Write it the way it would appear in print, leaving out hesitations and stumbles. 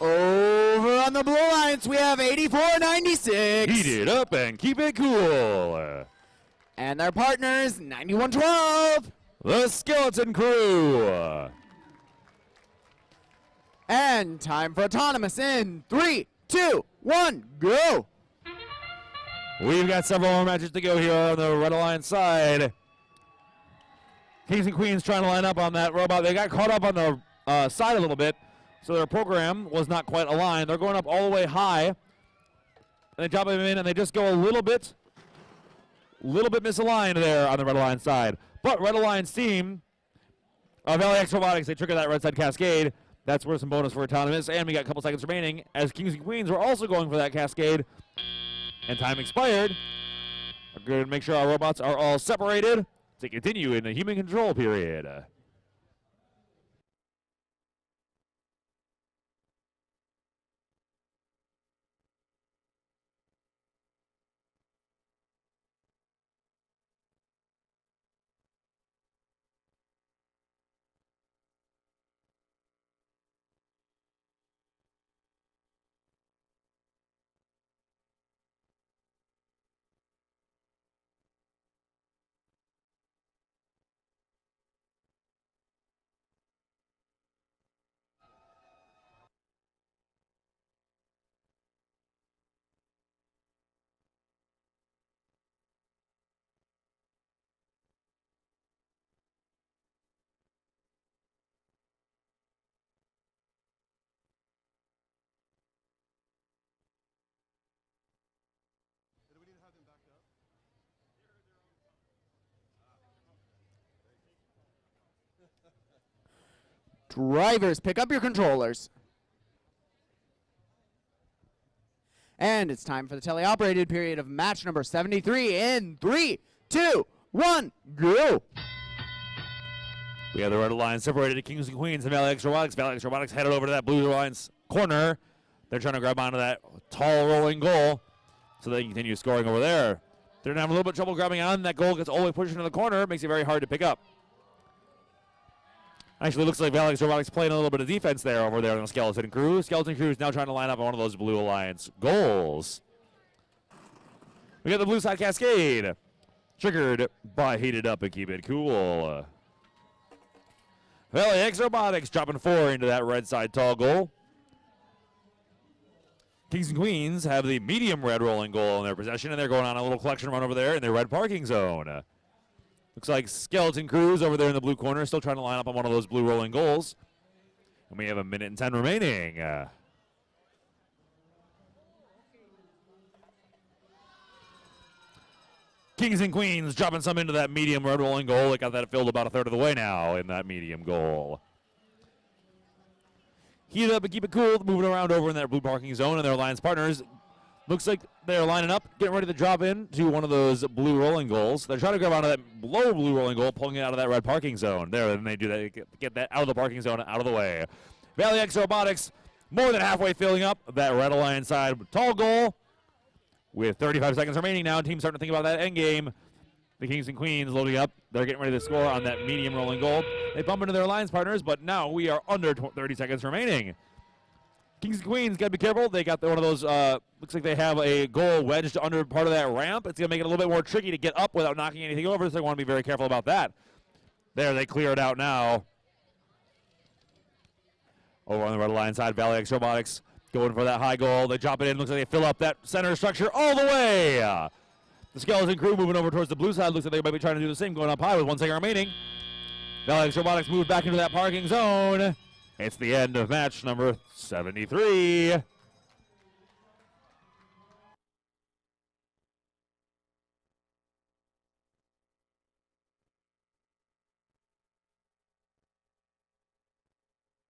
Over on the blue lines, we have 84-96. Heat it up and keep it cool. And their partners, 91-12. The Skeleton Crew. And time for autonomous in 3, 2, 1, go. We've got several more matches to go here on the Red Alliance side. Kings and Queens trying to line up on that robot. They got caught up on the side a little bit, so their program was not quite aligned. They're going up all the way high. And they drop them in, and they just go a little bit misaligned there on the Red Alliance side. But Red Alliance team of LAX Robotics, they trigger that red side cascade. That's worth some bonus for autonomous, and we got a couple seconds remaining as Kings and Queens were also going for that cascade. And time expired. We're going to make sure our robots are all separated to continue in the human control period. Drivers, pick up your controllers. And it's time for the teleoperated period of match number 73 in 3, 2, 1, go. We have the Red Alliance separated to Kings and Queens and LAX Robotics. LAX Robotics headed over to that Blue Alliance corner. They're trying to grab onto that tall rolling goal so they can continue scoring over there. They're having a little bit of trouble grabbing on. That goal gets all the way pushed into the corner. Makes it very hard to pick up. Actually, looks like LAX Robotics playing a little bit of defense there over there on the Skeleton Crew. Skeleton Crew is now trying to line up on one of those Blue Alliance goals. We got the blue side cascade. Triggered by Heat It Up and Keep It Cool. LAX Robotics dropping 4 into that red side tall goal. Kings and Queens have the medium red rolling goal in their possession, and they're going on a little collection run over there in their red parking zone. Looks like Skeleton Crew's over there in the blue corner, still trying to line up on one of those blue rolling goals. And we have 1 minute and 10 remaining. Kings and Queens dropping some into that medium red rolling goal. They got that filled about 1/3 of the way now in that medium goal. Heat it up and keep it cool, moving around over in that blue parking zone, and their alliance partners. Looks like they're lining up, getting ready to drop in to one of those blue rolling goals. They're trying to grab onto that low blue rolling goal, pulling it out of that red parking zone. There, and they do that, get that out of the parking zone, out of the way. LAX Robotics more than halfway filling up that Red Alliance side tall goal. With 35 seconds remaining now, teams starting to think about that end game. The Kings and Queens loading up. They're getting ready to score on that medium rolling goal. They bump into their alliance partners, but now we are under 30 seconds remaining. Kings and Queens, got to be careful. They got one of those, looks like they have a goal wedged under part of that ramp. It's going to make it a little bit more tricky to get up without knocking anything over, so they want to be very careful about that. There, they clear it out now. Over on the Red Alliance side, LAX Robotics going for that high goal. They drop it in. Looks like they fill up that center structure all the way. The Skeleton Crew moving over towards the blue side. Looks like they might be trying to do the same, going up high with 1 second remaining. LAX Robotics moved back into that parking zone. It's the end of match number 73.